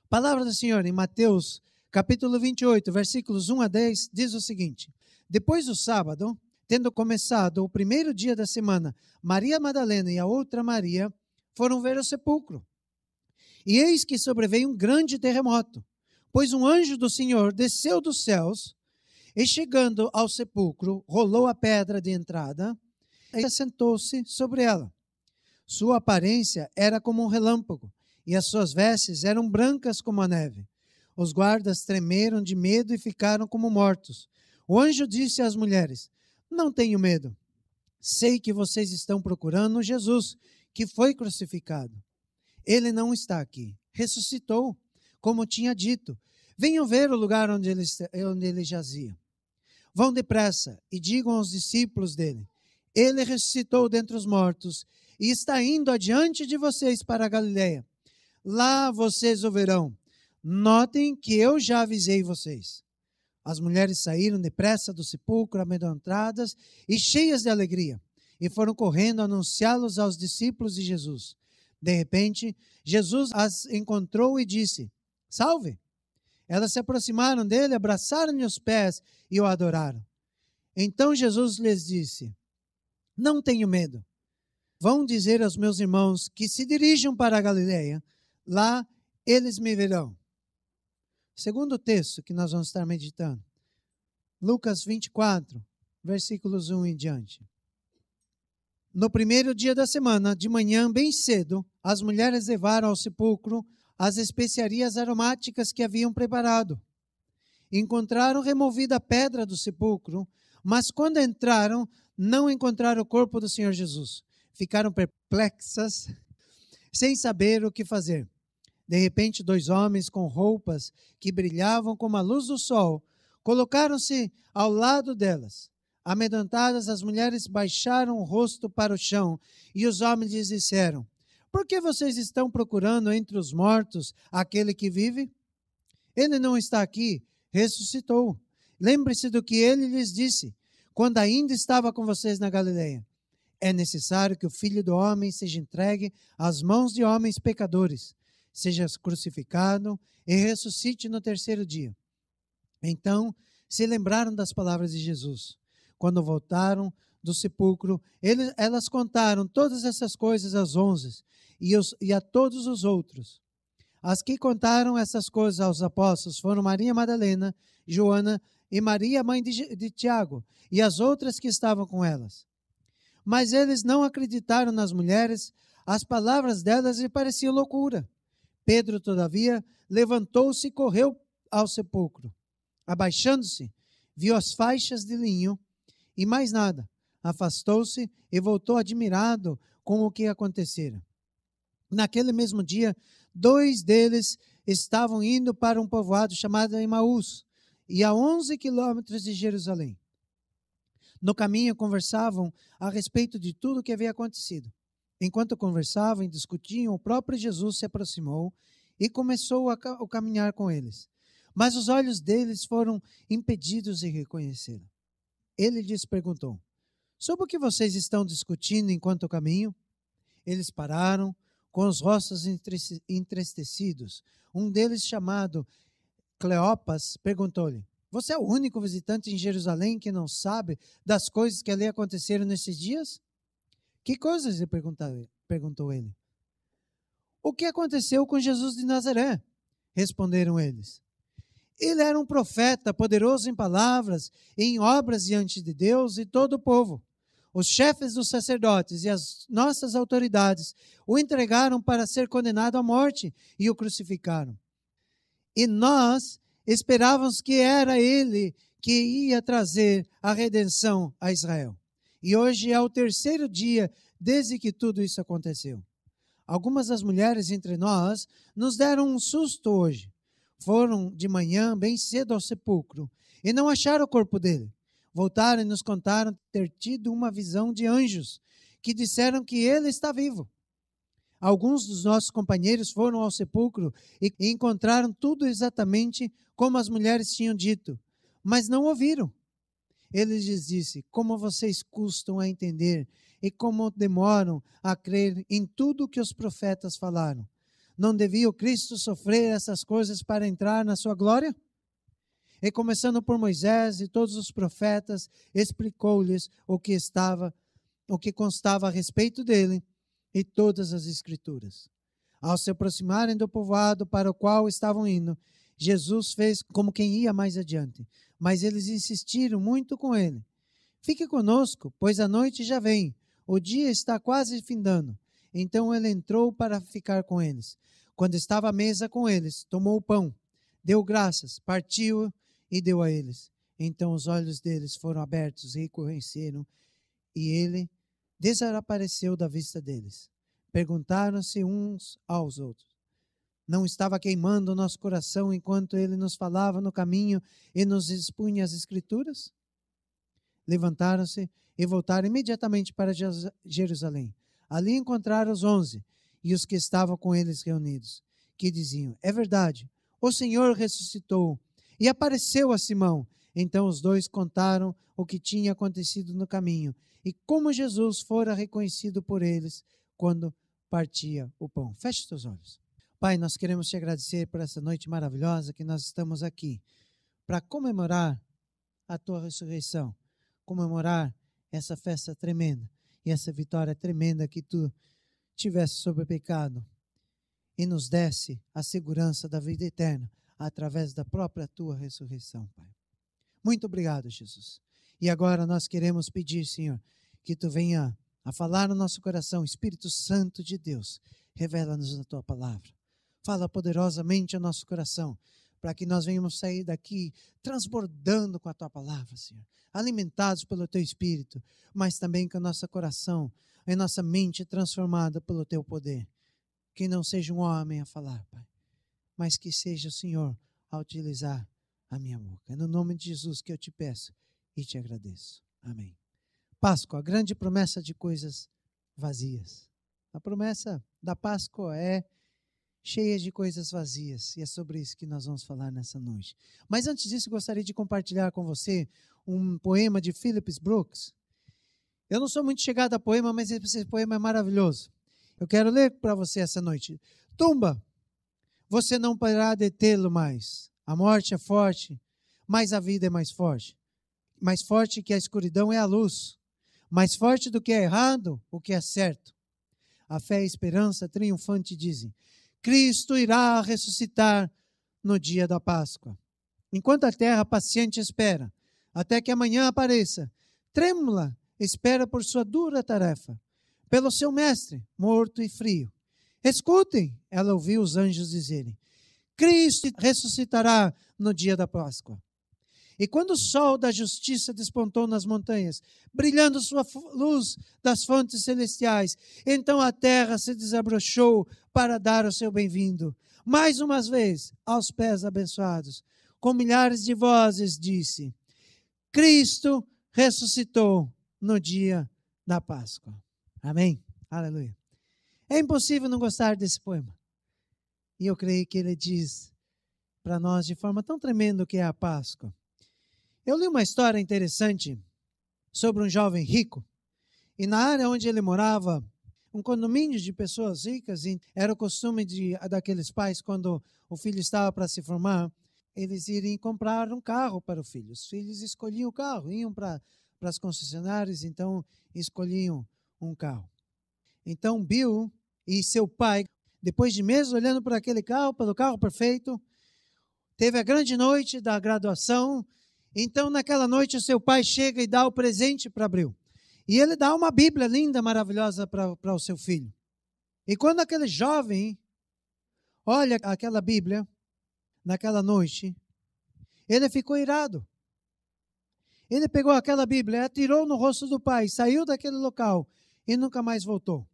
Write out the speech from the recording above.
Palavra do Senhor em Mateus, capítulo 28, versículos 1 a 10, diz o seguinte: Depois do sábado, tendo começado o primeiro dia da semana, Maria Madalena e a outra Maria foram ver o sepulcro. E eis que sobreveio um grande terremoto, pois um anjo do Senhor desceu dos céus e, chegando ao sepulcro, rolou a pedra de entrada e assentou-se sobre ela. Sua aparência era como um relâmpago, e as suas vestes eram brancas como a neve. Os guardas tremeram de medo e ficaram como mortos. O anjo disse às mulheres: Não tenham medo. Sei que vocês estão procurando Jesus, que foi crucificado. Ele não está aqui. Ressuscitou, como tinha dito. Venham ver o lugar onde ele jazia. Vão depressa e digam aos discípulos dele: Ele ressuscitou dentre os mortos e está indo adiante de vocês para a Galileia. Lá vocês o verão. Notem que eu já avisei vocês. As mulheres saíram depressa do sepulcro, amedrontadas e cheias de alegria, e foram correndo anunciá-los aos discípulos de Jesus. De repente, Jesus as encontrou e disse: Salve! Elas se aproximaram dele, abraçaram-lhe os pés e o adoraram. Então Jesus lhes disse: Não tenham medo. Vão dizer aos meus irmãos que se dirijam para a Galileia. Lá eles me verão. Segundo texto que nós vamos estar meditando. Lucas 24, versículos 1 em diante. No primeiro dia da semana, de manhã bem cedo, as mulheres levaram ao sepulcro as especiarias aromáticas que haviam preparado. Encontraram removida a pedra do sepulcro, mas quando entraram, não encontraram o corpo do Senhor Jesus. Ficaram perplexas, sem saber o que fazer. De repente, 2 homens com roupas que brilhavam como a luz do sol, colocaram-se ao lado delas. Amedrontadas, as mulheres baixaram o rosto para o chão, e os homens lhes disseram: Por que vocês estão procurando entre os mortos aquele que vive? Ele não está aqui, ressuscitou. Lembre-se do que ele lhes disse, quando ainda estava com vocês na Galileia. É necessário que o Filho do Homem seja entregue às mãos de homens pecadores, seja crucificado e ressuscite no terceiro dia. Então se lembraram das palavras de Jesus. Quando voltaram do sepulcro, elas contaram todas essas coisas aos 11 e a todos os outros. As que contaram essas coisas aos apóstolos foram Maria Madalena, Joana e Maria, mãe de Tiago, e as outras que estavam com elas. Mas eles não acreditaram nas mulheres, as palavras delas lhe pareciam loucura. Pedro, todavia, levantou-se e correu ao sepulcro. Abaixando-se, viu as faixas de linho e mais nada. Afastou-se e voltou admirado com o que acontecera. Naquele mesmo dia, 2 deles estavam indo para um povoado chamado Emaús, e a 11 quilômetros de Jerusalém. No caminho conversavam a respeito de tudo o que havia acontecido. Enquanto conversavam e discutiam, o próprio Jesus se aproximou e começou a caminhar com eles. Mas os olhos deles foram impedidos de reconhecê-lo. Ele lhes perguntou: Sobre o que vocês estão discutindo enquanto caminham? Eles pararam, com os rostos entristecidos. Um deles, chamado Cleopas, perguntou-lhe: Você é o único visitante em Jerusalém que não sabe das coisas que ali aconteceram nesses dias? Que coisas? Lhe perguntou ele. O que aconteceu com Jesus de Nazaré? Responderam eles. Ele era um profeta, poderoso em palavras e em obras diante de Deus e todo o povo. Os chefes dos sacerdotes e as nossas autoridades o entregaram para ser condenado à morte e o crucificaram. E nós esperávamos que era ele que ia trazer a redenção a Israel. E hoje é o 3º dia desde que tudo isso aconteceu. Algumas das mulheres entre nós nos deram um susto hoje. Foram de manhã bem cedo ao sepulcro e não acharam o corpo dele. Voltaram e nos contaram ter tido uma visão de anjos que disseram que ele está vivo. Alguns dos nossos companheiros foram ao sepulcro e encontraram tudo exatamente como as mulheres tinham dito, mas não ouviram. Ele lhes disse: Como vocês custam a entender e como demoram a crer em tudo o que os profetas falaram. Não devia o Cristo sofrer essas coisas para entrar na sua glória? E começando por Moisés e todos os profetas, explicou-lhes o que constava a respeito dele e todas as Escrituras. Ao se aproximarem do povoado para o qual estavam indo, Jesus fez como quem ia mais adiante, mas eles insistiram muito com ele. Fique conosco, pois a noite já vem, o dia está quase findando. Então ele entrou para ficar com eles. Quando estava à mesa com eles, tomou o pão, deu graças, partiu e deu a eles. Então os olhos deles foram abertos e reconheceram, e ele desapareceu da vista deles. Perguntaram-se uns aos outros: não estava queimando o nosso coração enquanto ele nos falava no caminho e nos expunha as Escrituras? Levantaram-se e voltaram imediatamente para Jerusalém. Ali encontraram os 11 e os que estavam com eles reunidos, que diziam: é verdade, o Senhor ressuscitou e apareceu a Simão. Então os dois contaram o que tinha acontecido no caminho e como Jesus fora reconhecido por eles quando partia o pão. Feche os teus olhos. Pai, nós queremos te agradecer por essa noite maravilhosa que nós estamos aqui para comemorar a tua ressurreição, comemorar essa festa tremenda e essa vitória tremenda que tu tivesse sobre o pecado e nos desse a segurança da vida eterna através da própria tua ressurreição, Pai. Muito obrigado, Jesus. E agora nós queremos pedir, Senhor, que tu venha a falar no nosso coração. Espírito Santo de Deus, revela-nos a tua palavra. Fala poderosamente ao nosso coração, para que nós venhamos sair daqui transbordando com a tua palavra, Senhor. Alimentados pelo teu Espírito, mas também com o nosso coração e nossa mente transformada pelo teu poder. Que não seja um homem a falar, Pai, mas que seja o Senhor a utilizar a minha boca. É no nome de Jesus que eu te peço e te agradeço. Amém. Páscoa, a grande promessa de coisas vazias. A promessa da Páscoa é cheia de coisas vazias, e é sobre isso que nós vamos falar nessa noite. Mas antes disso, gostaria de compartilhar com você um poema de Phillips Brooks. Eu não sou muito chegado a poema, mas esse poema é maravilhoso. Eu quero ler para você essa noite. Tumba, você não poderá detê-lo mais. A morte é forte, mas a vida é mais forte. Mais forte que a escuridão é a luz. Mais forte do que é errado, o que é certo. A fé e a esperança triunfante dizem: Cristo irá ressuscitar no dia da Páscoa. Enquanto a terra paciente espera, até que amanhã apareça, trêmula espera por sua dura tarefa, pelo seu mestre, morto e frio. Escutem, ela ouviu os anjos dizerem: Cristo ressuscitará no dia da Páscoa. E quando o sol da justiça despontou nas montanhas, brilhando sua luz das fontes celestiais, então a terra se desabrochou para dar o seu bem-vindo. Mais uma vez, aos pés abençoados, com milhares de vozes, disse: Cristo ressuscitou no dia da Páscoa. Amém? Aleluia. É impossível não gostar desse poema. E eu creio que ele diz para nós de forma tão tremenda o que é a Páscoa. Eu li uma história interessante sobre um jovem rico. E na área onde ele morava, um condomínio de pessoas ricas, e era o costume daqueles pais, quando o filho estava para se formar, eles iriam comprar um carro para o filho. Os filhos escolhiam o carro, iam para as concessionárias, então escolhiam um carro. Então Bill e seu pai, depois de meses olhando por aquele carro, pelo carro perfeito, teve a grande noite da graduação. Então, naquela noite, o seu pai chega e dá o presente para Bill. E ele dá uma Bíblia linda, maravilhosa para o seu filho. E quando aquele jovem olha aquela Bíblia, naquela noite, ele ficou irado. Ele pegou aquela Bíblia, atirou no rosto do pai, saiu daquele local e nunca mais voltou.